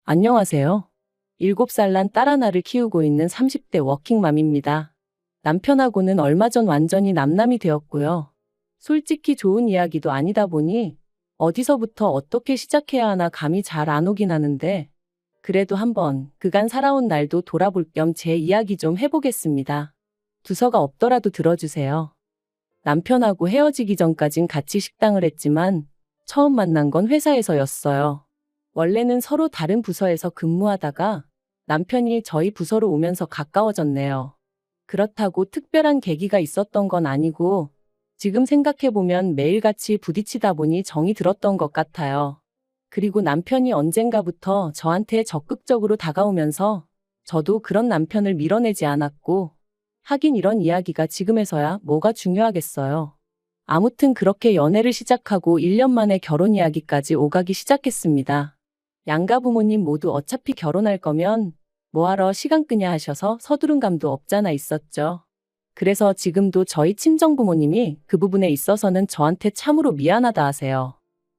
안녕하세요. 7살 난 딸 하나를 키우고 있는 30대 워킹맘입니다. 남편하고는 얼마 전 완전히 남남이 되었고요. 솔직히 좋은 이야기도 아니다 보니 어디서부터 어떻게 시작해야 하나 감이 잘 안 오긴 하는데 그래도 한번 그간 살아온 날도 돌아볼 겸 제 이야기 좀 해보겠습니다. 두서가 없더라도 들어주세요. 남편하고 헤어지기 전까진 같이 식당을 했지만 처음 만난 건 회사에서였어요. 원래는 서로 다른 부서에서 근무하다가 남편이 저희 부서로 오면서 가까워졌네요. 그렇다고 특별한 계기가 있었던 건 아니고 지금 생각해보면 매일같이 부딪히다 보니 정이 들었던 것 같아요. 그리고 남편이 언젠가부터 저한테 적극적으로 다가오면서 저도 그런 남편을 밀어내지 않았고 하긴 이런 이야기가 지금에서야 뭐가 중요하겠어요. 아무튼 그렇게 연애를 시작하고 1년 만에 결혼 이야기까지 오가기 시작했습니다. 양가 부모님 모두 어차피 결혼할 거면 뭐하러 시간 끄냐 하셔서 서두른 감도 없잖아 있었죠. 그래서 지금도 저희 친정 부모님이 그 부분에 있어서는 저한테 참으로 미안하다 하세요.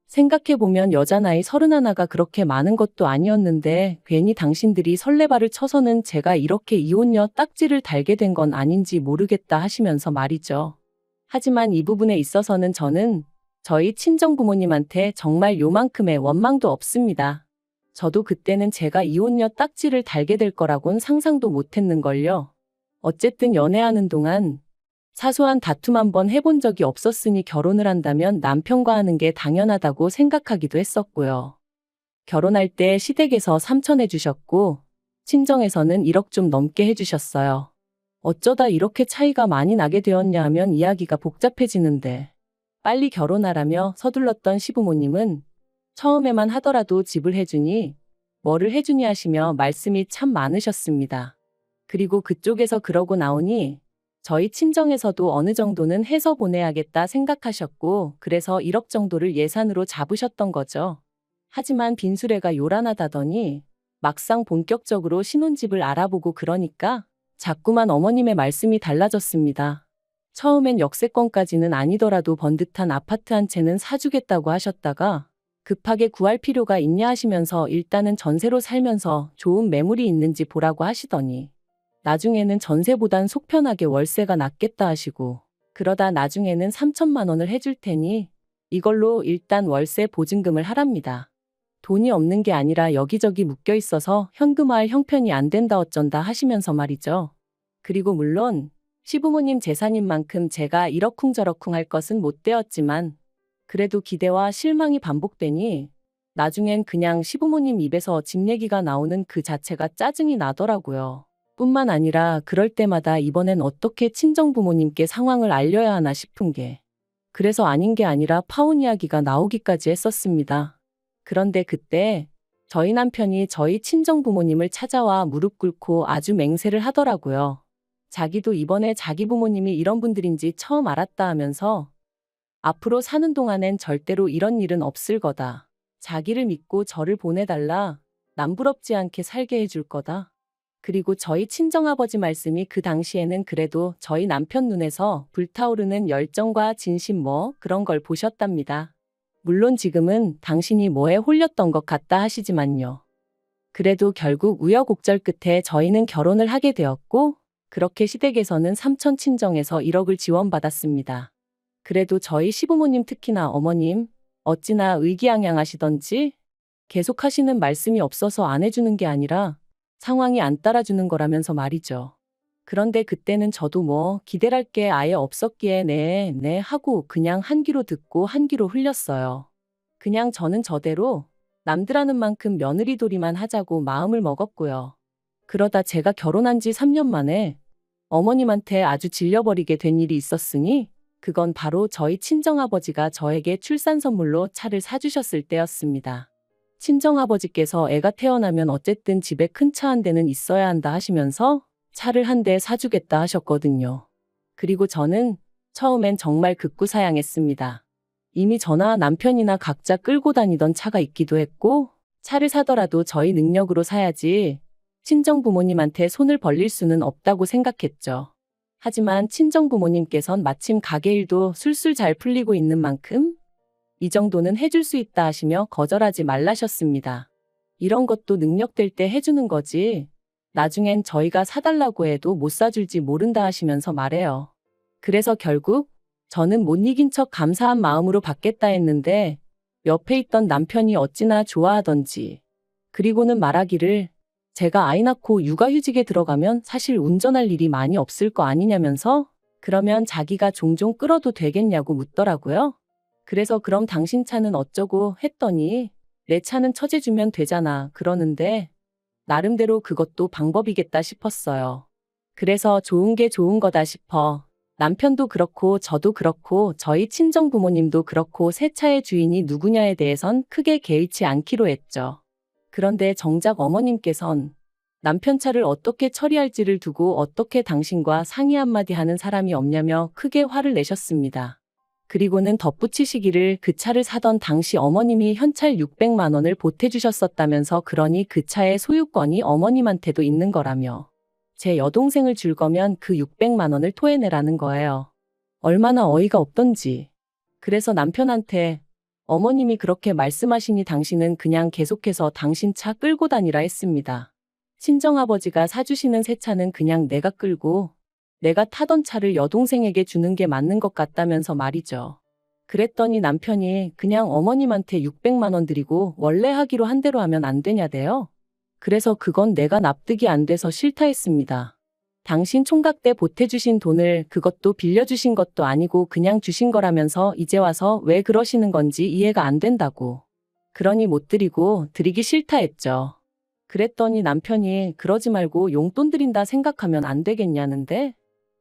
생각해보면 여자 나이 31가 그렇게 많은 것도 아니었는데 괜히 당신들이 설레발을 쳐서는 제가 이렇게 이혼녀 딱지를 달게 된 건 아닌지 모르겠다 하시면서 말이죠. 하지만 이 부분에 있어서는 저는 저희 친정 부모님한테 정말 요만큼의 원망도 없습니다. 저도 그때는 제가 이혼녀 딱지를 달게 될 거라곤 상상도 못했는걸요. 어쨌든 연애하는 동안 사소한 다툼 한번 해본 적이 없었으니 결혼을 한다면 남편과 하는 게 당연하다고 생각하기도 했었고요. 결혼할 때 시댁에서 3천 해주셨고 친정에서는 1억 좀 넘게 해주셨어요. 어쩌다 이렇게 차이가 많이 나게 되었냐 하면 이야기가 복잡해지는데 빨리 결혼하라며 서둘렀던 시부모님은 처음에만 하더라도 집을 해주니 뭐를 해주니 하시며 말씀이 참 많으셨습니다. 그리고 그쪽에서 그러고 나오니 저희 친정에서도 어느 정도는 해서 보내야겠다 생각하셨고 그래서 1억 정도를 예산으로 잡으셨던 거죠. 하지만 빈수레가 요란하다더니 막상 본격적으로 신혼집을 알아보고 그러니까 자꾸만 어머님의 말씀이 달라졌습니다. 처음엔 역세권까지는 아니더라도 번듯한 아파트 한 채는 사주겠다고 하셨다가 급하게 구할 필요가 있냐 하시면서 일단은 전세로 살면서 좋은 매물이 있는지 보라고 하시더니 나중에는 전세보단 속편하게 월세가 낫겠다 하시고 그러다 나중에는 3천만 원을 해줄 테니 이걸로 일단 월세 보증금을 하랍니다. 돈이 없는 게 아니라 여기저기 묶여 있어서 현금화할 형편이 안 된다 어쩐다 하시면서 말이죠. 그리고 물론 시부모님 재산인 만큼 제가 이러쿵저러쿵 할 것은 못 되었지만 그래도 기대와 실망이 반복되니 나중엔 그냥 시부모님 입에서 집 얘기가 나오는 그 자체가 짜증이 나더라고요. 뿐만 아니라 그럴 때마다 이번엔 어떻게 친정부모님께 상황을 알려야 하나 싶은 게 그래서 아닌 게 아니라 파혼 이야기가 나오기까지 했었습니다. 그런데 그때 저희 남편이 저희 친정부모님을 찾아와 무릎 꿇고 아주 맹세를 하더라고요. 자기도 이번에 자기 부모님이 이런 분들인지 처음 알았다 하면서 앞으로 사는 동안엔 절대로 이런 일은 없을 거다. 자기를 믿고 저를 보내달라. 남부럽지 않게 살게 해줄 거다. 그리고 저희 친정아버지 말씀이 그 당시에는 그래도 저희 남편 눈에서 불타오르는 열정과 진심 뭐 그런 걸 보셨답니다. 물론 지금은 당신이 뭐에 홀렸던 것 같다 하시지만요. 그래도 결국 우여곡절 끝에 저희는 결혼을 하게 되었고 그렇게 시댁에서는 삼촌 친정에서 1억을 지원받았습니다. 그래도 저희 시부모님 특히나 어머님 어찌나 의기양양하시던지 계속 하시는 말씀이 없어서 안 해주는 게 아니라 상황이 안 따라주는 거라면서 말이죠. 그런데 그때는 저도 뭐 기대할 게 아예 없었기에 네 하고 그냥 한 귀로 듣고 한 귀로 흘렸어요. 그냥 저는 저대로 남들 하는 만큼 며느리돌이만 하자고 마음을 먹었고요. 그러다 제가 결혼한 지 3년 만에 어머님한테 아주 질려버리게 된 일이 있었으니 그건 바로 저희 친정아버지가 저에게 출산 선물로 차를 사주셨을 때였습니다. 친정아버지께서 애가 태어나면 어쨌든 집에 큰 차 한 대는 있어야 한다 하시면서 차를 한 대 사주겠다 하셨거든요. 그리고 저는 처음엔 정말 극구사양했습니다. 이미 저나 남편이나 각자 끌고 다니던 차가 있기도 했고 차를 사더라도 저희 능력으로 사야지 친정부모님한테 손을 벌릴 수는 없다고 생각했죠. 하지만 친정부모님께선 마침 가게 일도 술술 잘 풀리고 있는 만큼 이 정도는 해줄 수 있다 하시며 거절하지 말라셨습니다. 이런 것도 능력될 때 해주는 거지. 나중엔 저희가 사달라고 해도 못 사줄지 모른다 하시면서 말해요. 그래서 결국 저는 못 이긴 척 감사한 마음으로 받겠다 했는데 옆에 있던 남편이 어찌나 좋아하던지. 그리고는 말하기를 제가 아이 낳고 육아휴직에 들어가면 사실 운전할 일이 많이 없을 거 아니냐면서 그러면 자기가 종종 끌어도 되겠냐고 묻더라고요. 그래서 그럼 당신 차는 어쩌고 했더니 내 차는 처제주면 되잖아 그러는데 나름대로 그것도 방법이겠다 싶었어요. 그래서 좋은 게 좋은 거다 싶어. 남편도 그렇고 저도 그렇고 저희 친정 부모님도 그렇고 새 차의 주인이 누구냐에 대해선 크게 개의치 않기로 했죠. 그런데 정작 어머님께선 남편 차를 어떻게 처리할지를 두고 어떻게 당신과 상의 한마디 하는 사람이 없냐며 크게 화를 내셨습니다. 그리고는 덧붙이시기를 그 차를 사던 당시 어머님이 현찰 600만 원을 보태주셨었다면서 그러니 그 차의 소유권이 어머님한테도 있는 거라며 제 여동생을 줄 거면 그 600만 원을 토해내라는 거예요. 얼마나 어이가 없던지. 그래서 남편한테 어머님이 그렇게 말씀하시니 당신은 그냥 계속해서 당신 차 끌고 다니라 했습니다. 친정아버지가 사주시는 새 차는 그냥 내가 끌고 내가 타던 차를 여동생에게 주는 게 맞는 것 같다면서 말이죠. 그랬더니 남편이 그냥 어머님한테 600만 원 드리고 원래 하기로 한 대로 하면 안 되냐대요. 그래서 그건 내가 납득이 안 돼서 싫다 했습니다. 당신 총각 때 보태주신 돈을 그것도 빌려주신 것도 아니고 그냥 주신 거라면서 이제 와서 왜 그러시는 건지 이해가 안 된다고. 그러니 못 드리고 드리기 싫다 했죠. 그랬더니 남편이 그러지 말고 용돈 드린다 생각하면 안 되겠냐는데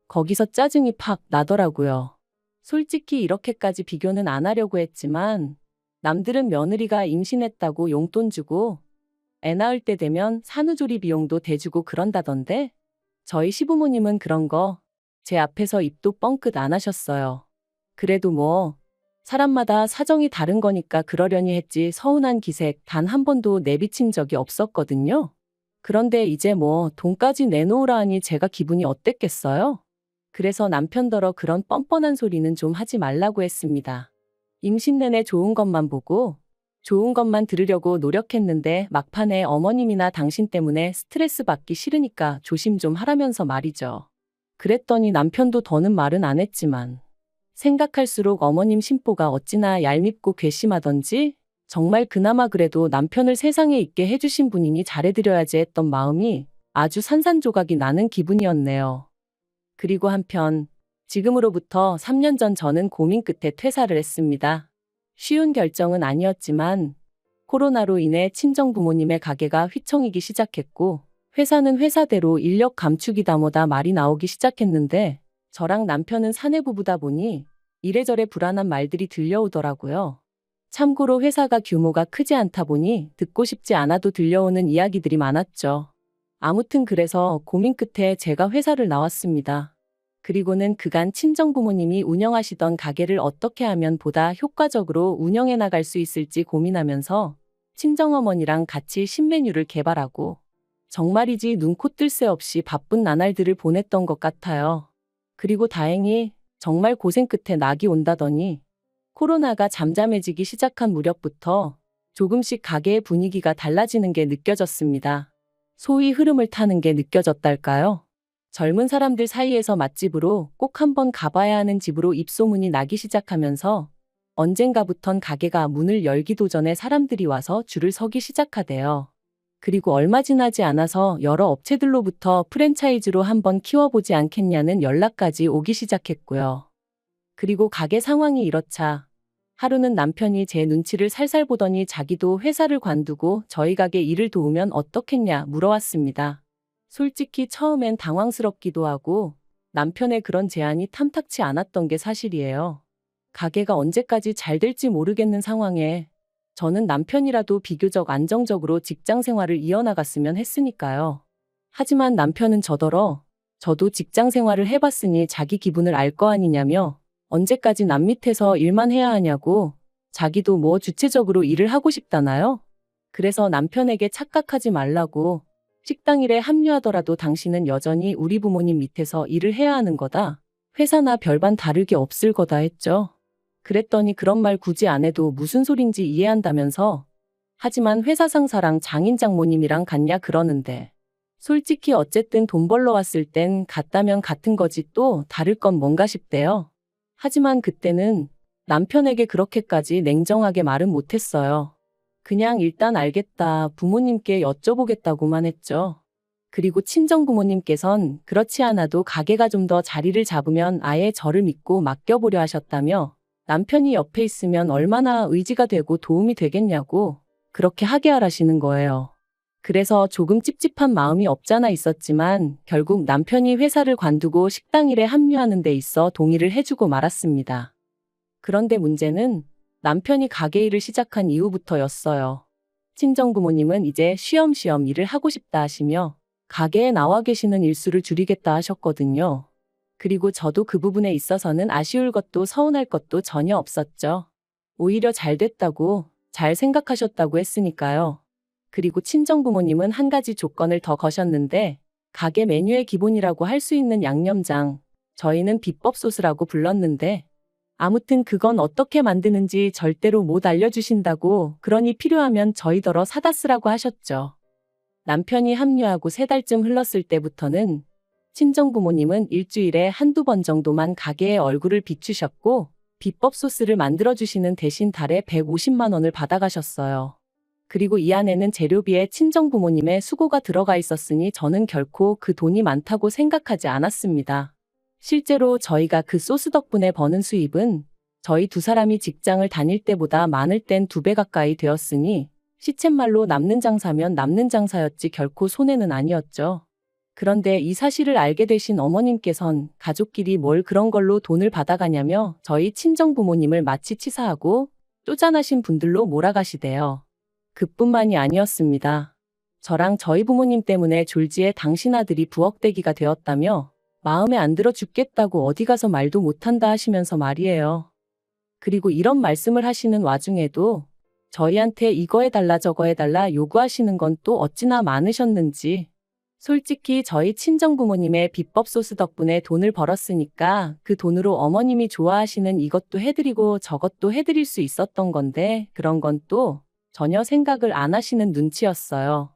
거기서 짜증이 팍 나더라고요. 솔직히 이렇게까지 비교는 안 하려고 했지만 남들은 며느리가 임신했다고 용돈 주고 애 낳을 때 되면 산후조리 비용도 대주고 그런다던데 저희 시부모님은 그런 거 제 앞에서 입도 뻥끗 안 하셨어요. 그래도 뭐 사람마다 사정이 다른 거니까 그러려니 했지 서운한 기색 단 한 번도 내비친 적이 없었거든요. 그런데 이제 뭐 돈까지 내놓으라 하니 제가 기분이 어땠겠어요? 그래서 남편더러 그런 뻔뻔한 소리는 좀 하지 말라고 했습니다. 임신 내내 좋은 것만 보고 좋은 것만 들으려고 노력했는데 막판에 어머님이나 당신 때문에 스트레스 받기 싫으니까 조심 좀 하라면서 말이죠. 그랬더니 남편도 더는 말은 안 했지만 생각할수록 어머님 심보가 어찌나 얄밉고 괘씸하던지 정말 그나마 그래도 남편을 세상에 있게 해주신 분이니 잘해드려야지 했던 마음이 아주 산산조각이 나는 기분이었네요. 그리고 한편 지금으로부터 3년 전 저는 고민 끝에 퇴사를 했습니다. 쉬운 결정은 아니었지만 코로나로 인해 친정 부모님의 가게가 휘청이기 시작했고 회사는 회사대로 인력 감축이다 뭐다 말이 나오기 시작했는데 저랑 남편은 사내부부다 보니 이래저래 불안한 말들이 들려오더라고요. 참고로 회사가 규모가 크지 않다 보니 듣고 싶지 않아도 들려오는 이야기들이 많았죠. 아무튼 그래서 고민 끝에 제가 회사를 나왔습니다. 그리고는 그간 친정부모님이 운영하시던 가게를 어떻게 하면 보다 효과적으로 운영해 나갈 수 있을지 고민하면서 친정어머니랑 같이 신메뉴를 개발하고 정말이지 눈코 뜰 새 없이 바쁜 나날들을 보냈던 것 같아요. 그리고 다행히 정말 고생 끝에 낙이 온다더니 코로나가 잠잠해지기 시작한 무렵부터 조금씩 가게의 분위기가 달라지는 게 느껴졌습니다. 소위 흐름을 타는 게 느껴졌달까요? 젊은 사람들 사이에서 맛집으로 꼭 한번 가봐야 하는 집으로 입소문이 나기 시작하면서 언젠가부턴 가게가 문을 열기도 전에 사람들이 와서 줄을 서기 시작하대요. 그리고 얼마 지나지 않아서 여러 업체들로부터 프랜차이즈로 한번 키워보지 않겠냐는 연락까지 오기 시작했고요. 그리고 가게 상황이 이렇자 하루는 남편이 제 눈치를 살살 보더니 자기도 회사를 관두고 저희 가게 일을 도우면 어떻겠냐 물어왔습니다. 솔직히 처음엔 당황스럽기도 하고 남편의 그런 제안이 탐탁치 않았던 게 사실이에요. 가게가 언제까지 잘 될지 모르겠는 상황에 저는 남편이라도 비교적 안정적으로 직장 생활을 이어나갔으면 했으니까요. 하지만 남편은 저더러 저도 직장 생활을 해봤으니 자기 기분을 알 거 아니냐며 언제까지 남 밑에서 일만 해야 하냐고 자기도 뭐 주체적으로 일을 하고 싶다나요? 그래서 남편에게 착각하지 말라고 식당 일에 합류하더라도 당신은 여전히 우리 부모님 밑에서 일을 해야 하는 거다. 회사나 별반 다르게 없을 거다 했죠. 그랬더니 그런 말 굳이 안 해도 무슨 소린지 이해한다면서 하지만 회사 상사랑 장인 장모님이랑 같냐 그러는데. 솔직히 어쨌든 돈 벌러 왔을 땐 같다면 같은 거지 또 다를 건 뭔가 싶대요. 하지만 그때는 남편에게 그렇게까지 냉정하게 말은 못했어요. 그냥 일단 알겠다, 부모님께 여쭤보겠다고만 했죠. 그리고 친정부모님께선 그렇지 않아도 가게가 좀 더 자리를 잡으면 아예 저를 믿고 맡겨보려 하셨다며 남편이 옆에 있으면 얼마나 의지가 되고 도움이 되겠냐고 그렇게 하게 하라시는 거예요. 그래서 조금 찝찝한 마음이 없잖아 있었지만 결국 남편이 회사를 관두고 식당 일에 합류하는 데 있어 동의를 해주고 말았습니다. 그런데 문제는 남편이 가게 일을 시작한 이후부터였어요. 친정부모님은 이제 쉬엄쉬엄 일을 하고 싶다 하시며 가게에 나와 계시는 일수를 줄이겠다 하셨거든요. 그리고 저도 그 부분에 있어서는 아쉬울 것도 서운할 것도 전혀 없었죠. 오히려 잘 됐다고, 잘 생각하셨다고 했으니까요. 그리고 친정부모님은 한 가지 조건을 더 거셨는데 가게 메뉴의 기본이라고 할 수 있는 양념장, 저희는 비법 소스라고 불렀는데 아무튼 그건 어떻게 만드는지 절대로 못 알려주신다고, 그러니 필요하면 저희더러 사다 쓰라고 하셨죠. 남편이 합류하고 3달쯤 흘렀을 때부터는 친정부모님은 일주일에 한두 번 정도만 가게에 얼굴을 비추셨고 비법 소스를 만들어주시는 대신 달에 150만 원을 받아가셨어요. 그리고 이 안에는 재료비에 친정부모님의 수고가 들어가 있었으니 저는 결코 그 돈이 많다고 생각하지 않았습니다. 실제로 저희가 그 소스 덕분에 버는 수입은 저희 두 사람이 직장을 다닐 때보다 많을 땐 2배 가까이 되었으니 시쳇말로 남는 장사면 남는 장사였지 결코 손해는 아니었죠. 그런데 이 사실을 알게 되신 어머님께선 가족끼리 뭘 그런 걸로 돈을 받아가냐며 저희 친정부모님을 마치 치사하고 쪼잔하신 분들로 몰아가시대요. 그뿐만이 아니었습니다. 저랑 저희 부모님 때문에 졸지에 당신 아들이 부엌대기가 되었다며 마음에 안 들어 죽겠다고 어디 가서 말도 못한다 하시면서 말이에요. 그리고 이런 말씀을 하시는 와중에도 저희한테 이거 해달라 저거 해달라 요구하시는 건 또 어찌나 많으셨는지. 솔직히 저희 친정부모님의 비법 소스 덕분에 돈을 벌었으니까 그 돈으로 어머님이 좋아하시는 이것도 해드리고 저것도 해드릴 수 있었던 건데 그런 건 또 전혀 생각을 안 하시는 눈치였어요.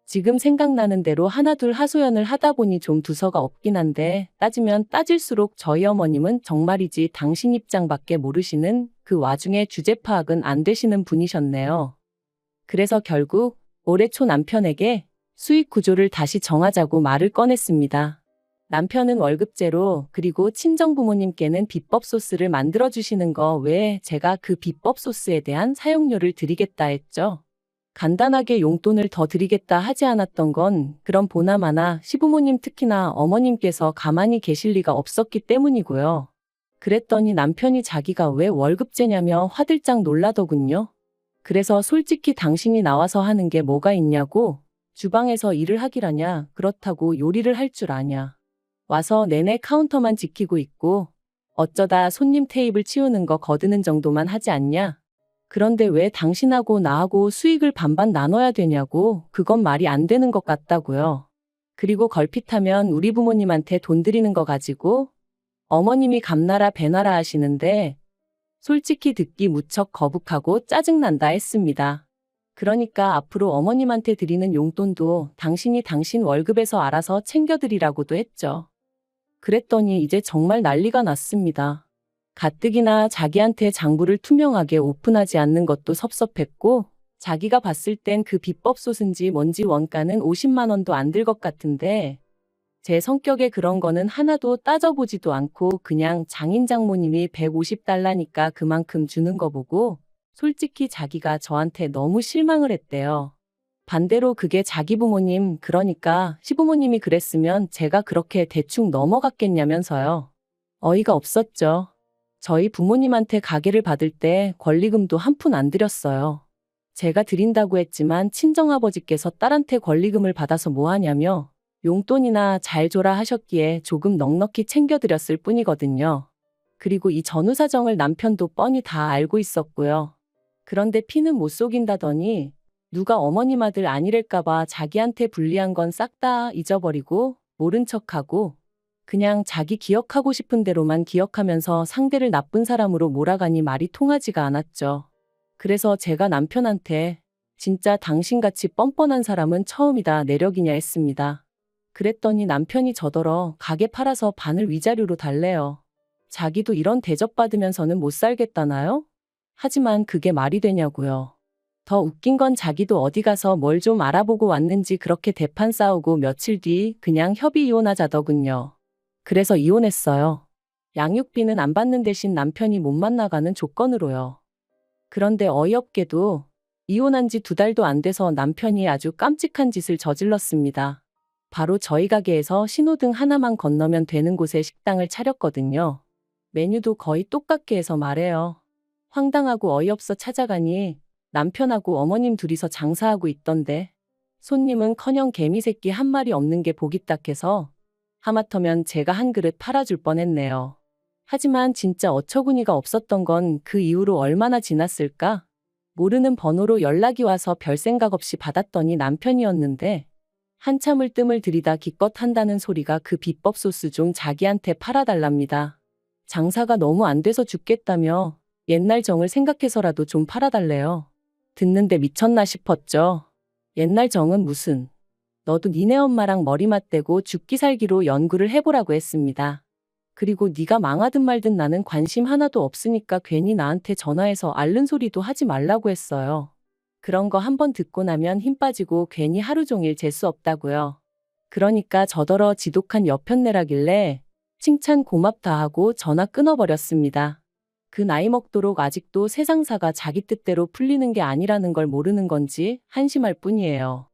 지금 생각나는 대로 하나둘 하소연을 하다 보니 좀 두서가 없긴 한데 따지면 따질수록 저희 어머님은 정말이지 당신 입장밖에 모르시는, 그 와중에 주제 파악은 안 되시는 분이셨네요. 그래서 결국 올해 초 남편에게 수익 구조를 다시 정하자고 말을 꺼냈습니다. 남편은 월급제로, 그리고 친정부모님께는 비법 소스를 만들어주시는 거 외에 제가 그 비법 소스에 대한 사용료를 드리겠다 했죠. 간단하게 용돈을 더 드리겠다 하지 않았던 건 그럼 보나마나 시부모님 특히나 어머님께서 가만히 계실 리가 없었기 때문이고요. 그랬더니 남편이 자기가 왜 월급제냐며 화들짝 놀라더군요. 그래서 솔직히 당신이 나와서 하는 게 뭐가 있냐고, 주방에서 일을 하기라냐, 그렇다고 요리를 할 줄 아냐. 와서 내내 카운터만 지키고 있고 어쩌다 손님 테이블 치우는 거 거드는 정도만 하지 않냐. 그런데 왜 당신하고 나하고 수익을 반반 나눠야 되냐고, 그건 말이 안 되는 것 같다고요. 그리고 걸핏하면 우리 부모님한테 돈 드리는 거 가지고 어머님이 감나라 배나라 하시는데 솔직히 듣기 무척 거북하고 짜증난다 했습니다. 그러니까 앞으로 어머님한테 드리는 용돈도 당신이 당신 월급에서 알아서 챙겨드리라고도 했죠. 그랬더니 이제 정말 난리가 났습니다. 가뜩이나 자기한테 장부를 투명하게 오픈하지 않는 것도 섭섭했고 자기가 봤을 땐 그 비법 소스인지 뭔지 원가는 50만 원도 안 들 것 같은데 제 성격에 그런 거는 하나도 따져보지도 않고 그냥 장인 장모님이 150달러니까 그만큼 주는 거 보고 솔직히 자기가 저한테 너무 실망을 했대요. 반대로 그게 자기 부모님, 그러니까 시부모님이 그랬으면 제가 그렇게 대충 넘어갔겠냐면서요. 어이가 없었죠. 저희 부모님한테 가게를 받을 때 권리금도 한 푼 안 드렸어요. 제가 드린다고 했지만 친정아버지께서 딸한테 권리금을 받아서 뭐 하냐며 용돈이나 잘 줘라 하셨기에 조금 넉넉히 챙겨드렸을 뿐이거든요. 그리고 이 전후 사정을 남편도 뻔히 다 알고 있었고요. 그런데 피는 못 속인다더니 누가 어머님 아들 아니랄까봐 자기한테 불리한 건 싹 다 잊어버리고 모른 척하고 그냥 자기 기억하고 싶은 대로만 기억하면서 상대를 나쁜 사람으로 몰아가니 말이 통하지가 않았죠. 그래서 제가 남편한테 진짜 당신같이 뻔뻔한 사람은 처음이다 내력이냐 했습니다. 그랬더니 남편이 저더러 가게 팔아서 반을 위자료로 달래요. 자기도 이런 대접받으면서는 못 살겠다나요? 하지만 그게 말이 되냐고요. 더 웃긴 건 자기도 어디 가서 뭘 좀 알아보고 왔는지 그렇게 대판 싸우고 며칠 뒤 그냥 협의 이혼하자더군요. 그래서 이혼했어요. 양육비는 안 받는 대신 남편이 못 만나가는 조건으로요. 그런데 어이없게도 이혼한 지 2달도 안 돼서 남편이 아주 깜찍한 짓을 저질렀습니다. 바로 저희 가게에서 신호등 하나만 건너면 되는 곳에 식당을 차렸거든요. 메뉴도 거의 똑같게 해서 말해요. 황당하고 어이없어 찾아가니 남편하고 어머님 둘이서 장사하고 있던데 손님은커녕 개미새끼 한 마리 없는 게 보기 딱해서 하마터면 제가 한 그릇 팔아줄 뻔했네요. 하지만 진짜 어처구니가 없었던 건 그 이후로 얼마나 지났을까? 모르는 번호로 연락이 와서 별 생각 없이 받았더니 남편이었는데 한참을 뜸을 들이다 기껏 한다는 소리가 그 비법 소스 좀 자기한테 팔아달랍니다. 장사가 너무 안 돼서 죽겠다며 옛날 정을 생각해서라도 좀 팔아달래요. 듣는데 미쳤나 싶었죠. 옛날 정은 무슨. 너도 니네 엄마랑 머리 맞대고 죽기 살기로 연구를 해보라고 했습니다. 그리고 네가 망하든 말든 나는 관심 하나도 없으니까 괜히 나한테 전화해서 앓는 소리도 하지 말라고 했어요. 그런 거 한번 듣고 나면 힘 빠지고 괜히 하루 종일 재수 없다고요. 그러니까 저더러 지독한 여편내라길래 칭찬 고맙다 하고 전화 끊어버렸습니다. 그 나이 먹도록 아직도 세상사가 자기 뜻대로 풀리는 게 아니라는 걸 모르는 건지 한심할 뿐이에요.